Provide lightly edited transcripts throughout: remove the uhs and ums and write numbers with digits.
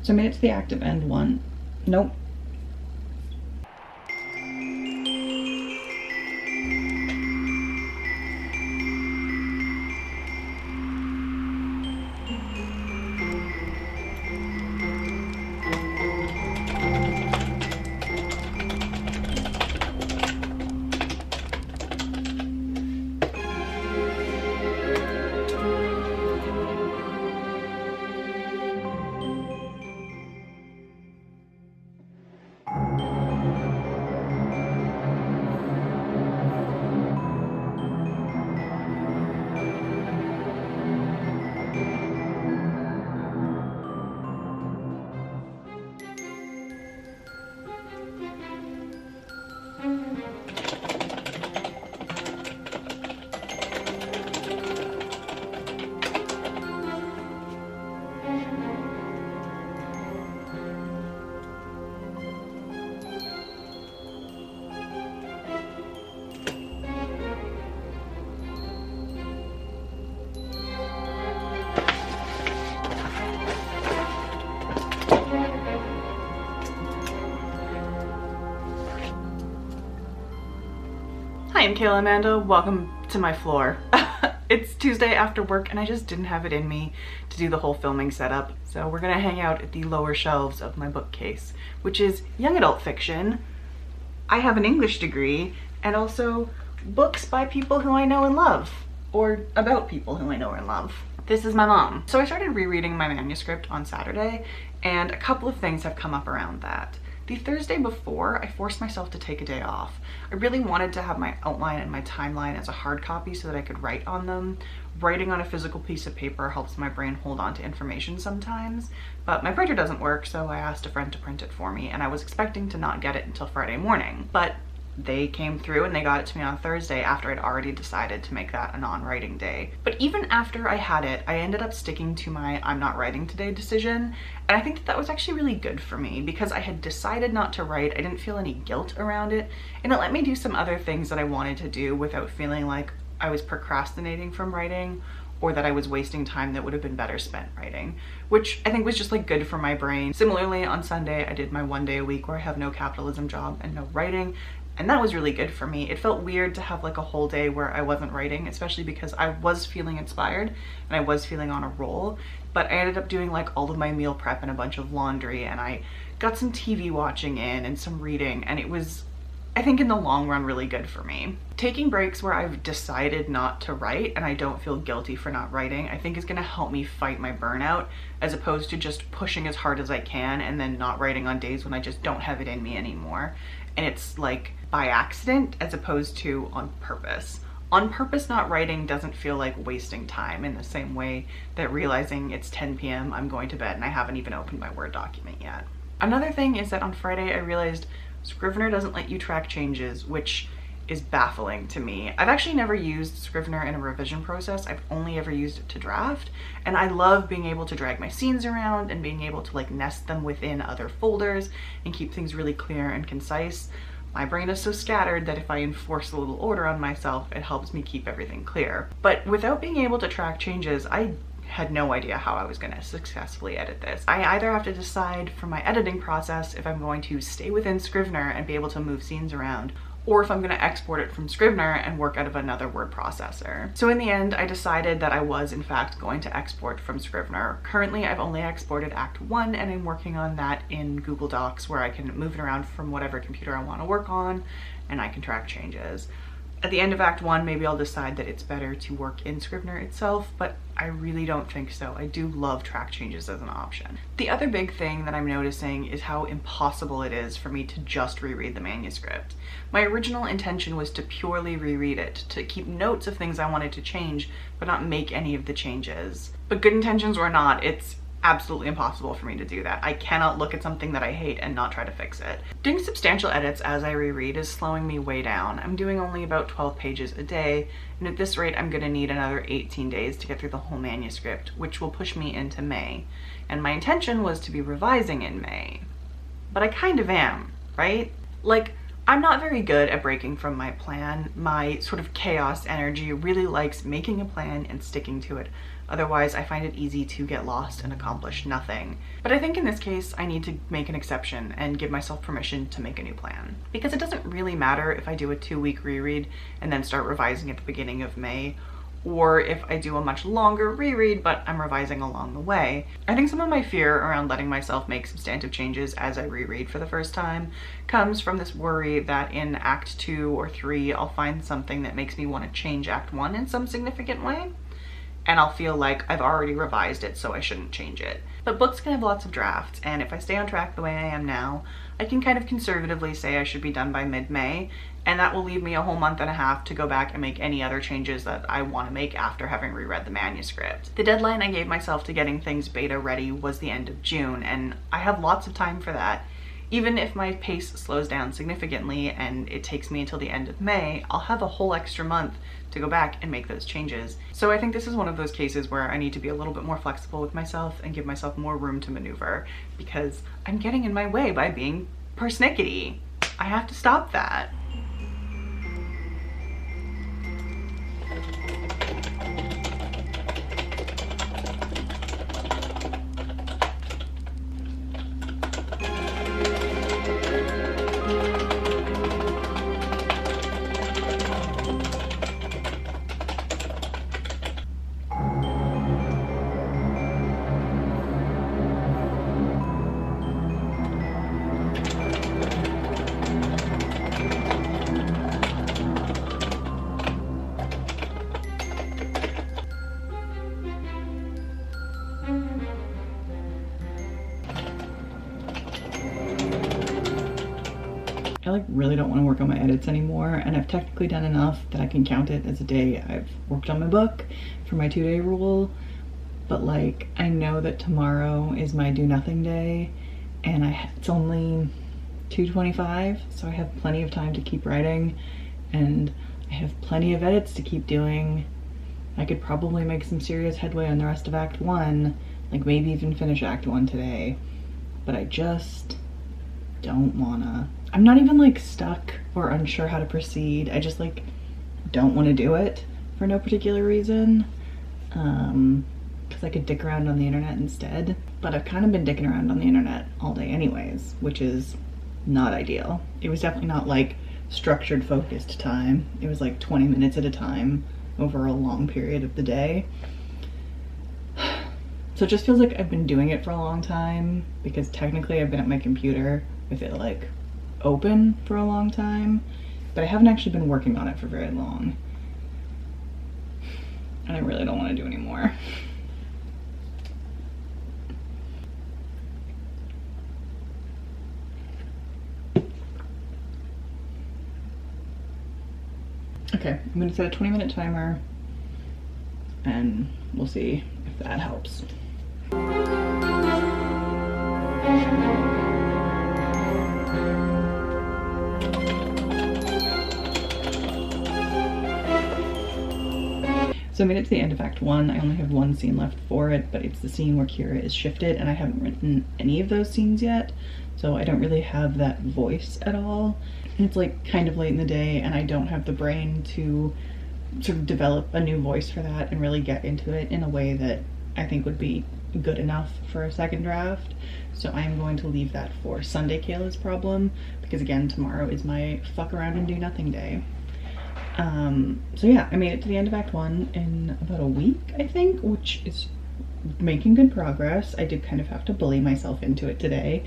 So I made it to the active end one. Nope. Hi, I'm Kayla Amanda. Welcome to my floor. It's Tuesday after work and I just didn't have it in me to do the whole filming setup. So we're gonna hang out at the lower shelves of my bookcase, which is young adult fiction. I have an English degree and also books by people who I know and love, or about people who I know and love. This is my mom. So I started rereading my manuscript on Saturday and a couple of things have come up around that. The Thursday before, I forced myself to take a day off. I really wanted to have my outline and my timeline as a hard copy so that I could write on them. Writing on a physical piece of paper helps my brain hold on to information sometimes, but my printer doesn't work, so I asked a friend to print it for me, and I was expecting to not get it until Friday morning. But they came through and they got it to me on Thursday after I'd already decided to make that a non-writing day. But even after I had it, I ended up sticking to my I'm not writing today decision. And I think that was actually really good for me because I had decided not to write. I didn't feel any guilt around it. And it let me do some other things that I wanted to do without feeling like I was procrastinating from writing or that I was wasting time that would have been better spent writing, which I think was just like good for my brain. Similarly, on Sunday, I did my 1 day a week where I have no capitalism job and no writing. And that was really good for me. It felt weird to have like a whole day where I wasn't writing, especially because I was feeling inspired and I was feeling on a roll. But I ended up doing like all of my meal prep and a bunch of laundry, and I got some TV watching in and some reading, and it was, I think in the long run, really good for me. Taking breaks where I've decided not to write and I don't feel guilty for not writing, I think is gonna help me fight my burnout as opposed to just pushing as hard as I can and then not writing on days when I just don't have it in me anymore. And it's like by accident as opposed to on purpose. On purpose not writing doesn't feel like wasting time in the same way that realizing it's 10 p.m. I'm going to bed and I haven't even opened my Word document yet. Another thing is that on Friday I realized Scrivener doesn't let you track changes, which is baffling to me. I've actually never used Scrivener in a revision process. I've only ever used it to draft, and I love being able to drag my scenes around and being able to like nest them within other folders and keep things really clear and concise. My brain is so scattered that if I enforce a little order on myself, it helps me keep everything clear. But without being able to track changes, I had no idea how I was going to successfully edit this. I either have to decide for my editing process if I'm going to stay within Scrivener and be able to move scenes around, or if I'm going to export it from Scrivener and work out of another word processor. So in the end, I decided that I was in fact going to export from Scrivener. Currently, I've only exported Act 1 and I'm working on that in Google Docs where I can move it around from whatever computer I want to work on and I can track changes. At the end of Act 1, maybe I'll decide that it's better to work in Scrivener itself, but I really don't think so. I do love track changes as an option. The other big thing that I'm noticing is how impossible it is for me to just reread the manuscript. My original intention was to purely reread it, to keep notes of things I wanted to change, but not make any of the changes. But good intentions or not, it's absolutely impossible for me to do that. I cannot look at something that I hate and not try to fix it. Doing substantial edits as I reread is slowing me way down. I'm doing only about 12 pages a day, and at this rate I'm gonna need another 18 days to get through the whole manuscript, which will push me into May. And my intention was to be revising in May. But I kind of am, right? Like, I'm not very good at breaking from my plan. My sort of chaos energy really likes making a plan and sticking to it. Otherwise, I find it easy to get lost and accomplish nothing. But I think in this case, I need to make an exception and give myself permission to make a new plan. Because it doesn't really matter if I do a 2-week reread and then start revising at the beginning of May, or if I do a much longer reread but I'm revising along the way. I think some of my fear around letting myself make substantive changes as I reread for the first time comes from this worry that in Act 2 or 3 I'll find something that makes me want to change Act 1 in some significant way, and I'll feel like I've already revised it, so I shouldn't change it. But books can have lots of drafts, and if I stay on track the way I am now, I can kind of conservatively say I should be done by mid-May, and that will leave me a whole month and a half to go back and make any other changes that I want to make after having reread the manuscript. The deadline I gave myself to getting things beta ready was the end of June, and I have lots of time for that. Even if my pace slows down significantly and it takes me until the end of May, I'll have a whole extra month to go back and make those changes. So I think this is one of those cases where I need to be a little bit more flexible with myself and give myself more room to maneuver, because I'm getting in my way by being persnickety. I have to stop that. I like really don't want to work on my edits anymore, and I've technically done enough that I can count it as a day I've worked on my book for my 2-day rule, but like I know that tomorrow is my do nothing day, and it's only 2:25, so I have plenty of time to keep writing, and I have plenty of edits to keep doing. I could probably make some serious headway on the rest of Act 1, like maybe even finish Act 1 today, but I just don't wanna. I'm not even like stuck or unsure how to proceed. I just like don't want to do it for no particular reason, because I could dick around on the internet instead. But I've kind of been dicking around on the internet all day anyways, which is not ideal. It was definitely not like structured, focused time. It was like 20 minutes at a time over a long period of the day. So it just feels like I've been doing it for a long time, because technically I've been at my computer with it like open for a long time, but I haven't actually been working on it for very long, and I really don't want to do anymore. Okay, I'm gonna set a 20-minute timer and we'll see if that helps. So I made it to the end of Act 1. I only have one scene left for it, but it's the scene where Kira is shifted, and I haven't written any of those scenes yet, so I don't really have that voice at all. And it's like kind of late in the day, and I don't have the brain to sort of develop a new voice for that and really get into it in a way that I think would be good enough for a second draft. So I'm going to leave that for Sunday Kayla's problem, because again, tomorrow is my fuck around and do nothing day. So yeah, I made it to the end of Act 1 in about a week, I think, which is making good progress. I did kind of have to bully myself into it today,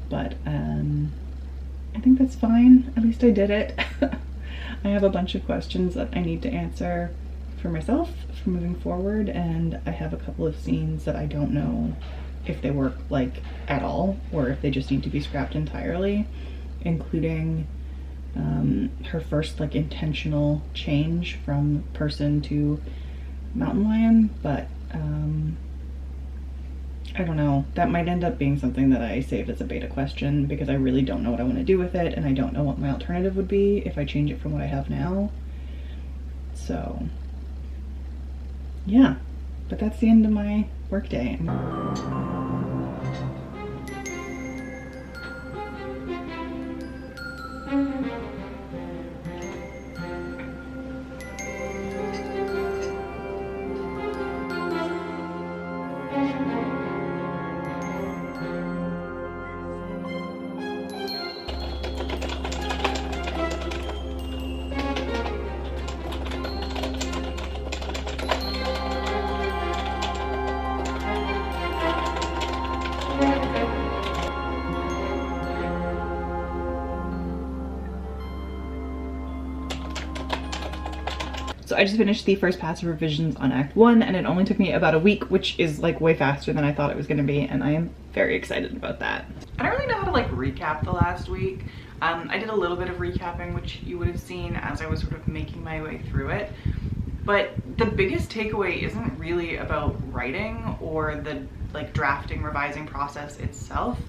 but I think that's fine. At least I did it. I have a bunch of questions that I need to answer for myself for moving forward, and I have a couple of scenes that I don't know if they work like at all or if they just need to be scrapped entirely, including her first like intentional change from person to mountain lion, but I don't know, that might end up being something that I saved as a beta question, because I really don't know what I want to do with it, and I don't know what my alternative would be if I change it from what I have now. So yeah, but that's the end of my workday. So I just finished the first pass of revisions on Act 1 and it only took me about a week, which is like way faster than I thought it was going to be, and I am very excited about that. I don't really know how to like recap the last week. I did a little bit of recapping, which you would have seen as I was sort of making my way through it. But the biggest takeaway isn't really about writing or the like drafting, revising process itself.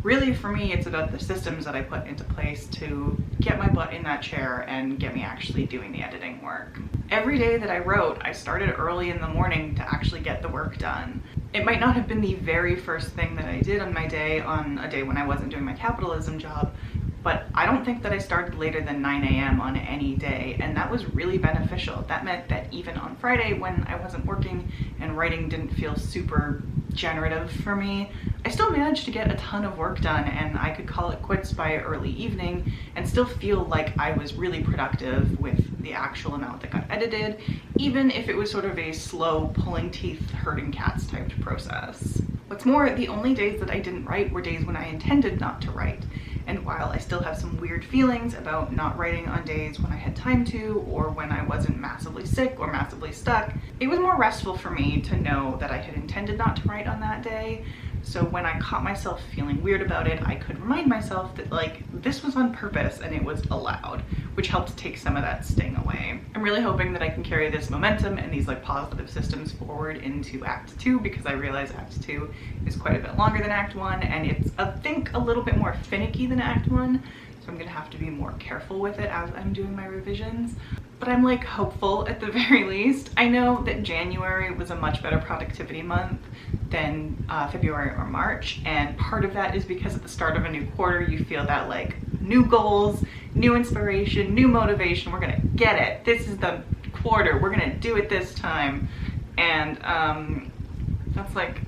Really, for me, it's about the systems that I put into place to get my butt in that chair and get me actually doing the editing work. Every day that I wrote, I started early in the morning to actually get the work done. It might not have been the very first thing that I did on my day, on a day when I wasn't doing my capitalism job, but I don't think that I started later than 9 a.m. on any day, and that was really beneficial. That meant that even on Friday, when I wasn't working and writing didn't feel super generative for me, I still managed to get a ton of work done, and I could call it quits by early evening and still feel like I was really productive with the actual amount that got edited, even if it was sort of a slow, pulling teeth, herding cats type process. What's more, the only days that I didn't write were days when I intended not to write. And while I still have some weird feelings about not writing on days when I had time to, or when I wasn't massively sick or massively stuck, it was more restful for me to know that I had intended not to write on that day. So when I caught myself feeling weird about it, I could remind myself that like this was on purpose and it was allowed, which helped take some of that sting away. I'm really hoping that I can carry this momentum and these like positive systems forward into Act 2, because I realize Act 2 is quite a bit longer than Act 1 and it's I think a little bit more finicky than Act 1. So I'm gonna have to be more careful with it as I'm doing my revisions. But I'm like hopeful at the very least. I know that January was a much better productivity month than February or March, and part of that is because at the start of a new quarter you feel that like new goals, new inspiration, new motivation. We're gonna get it. This is the quarter. We're gonna do it this time. And that's like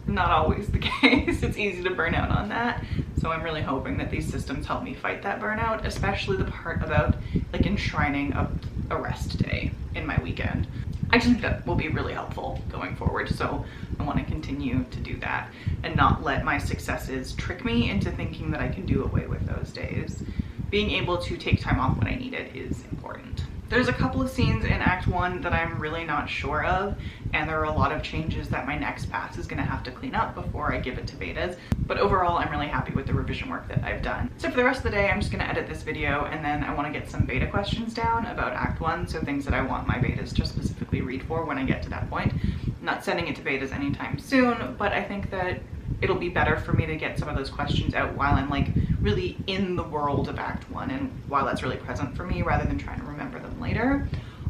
not always the case. It's easy to burn out on that. So I'm really hoping that these systems help me fight that burnout, especially the part about like enshrining a rest day in my weekend. I just think that will be really helpful going forward. So I want to continue to do that and not let my successes trick me into thinking that I can do away with those days. Being able to take time off when I need it is important. There's a couple of scenes in Act 1 that I'm really not sure of, and there are a lot of changes that my next pass is going to have to clean up before I give it to betas. But overall, I'm really happy with the revision work that I've done. So for the rest of the day, I'm just going to edit this video, and then I want to get some beta questions down about Act 1, so things that I want my betas to specifically read for when I get to that point. I'm not sending it to betas anytime soon, but I think that it'll be better for me to get some of those questions out while I'm like really in the world of Act 1 and while that's really present for me rather than trying to remember them later.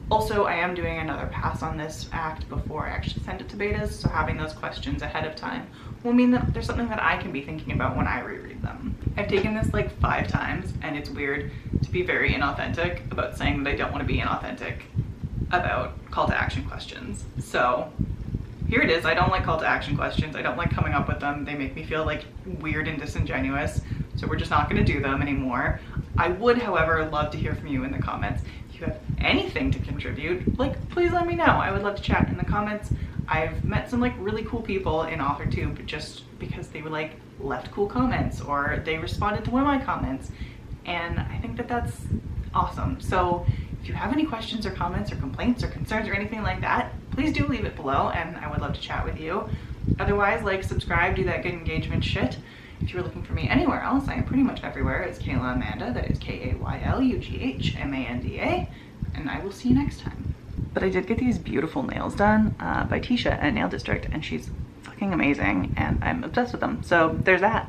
Also, I am doing another pass on this act before I actually send it to betas, so having those questions ahead of time will mean that there's something that I can be thinking about when I reread them. I've taken this like 5 times, and it's weird to be very inauthentic about saying that I don't want to be inauthentic about call to action questions. So here it is. I don't like call to action questions. I don't like coming up with them. They make me feel like weird and disingenuous. So we're just not going to do them anymore. I would, however, love to hear from you in the comments. If you have anything to contribute, like, please let me know. I would love to chat in the comments. I've met some like really cool people in AuthorTube just because they were like left cool comments or they responded to one of my comments. And I think that that's awesome. So if you have any questions or comments or complaints or concerns or anything like that, please do leave it below and I would love to chat with you. Otherwise, like, subscribe, do that good engagement shit. If you're looking for me anywhere else, I am pretty much everywhere as Kayla Amanda. That is KaylughManda, and I will see you next time. But I did get these beautiful nails done by Tisha at Nail District, and she's fucking amazing and I'm obsessed with them. So there's that.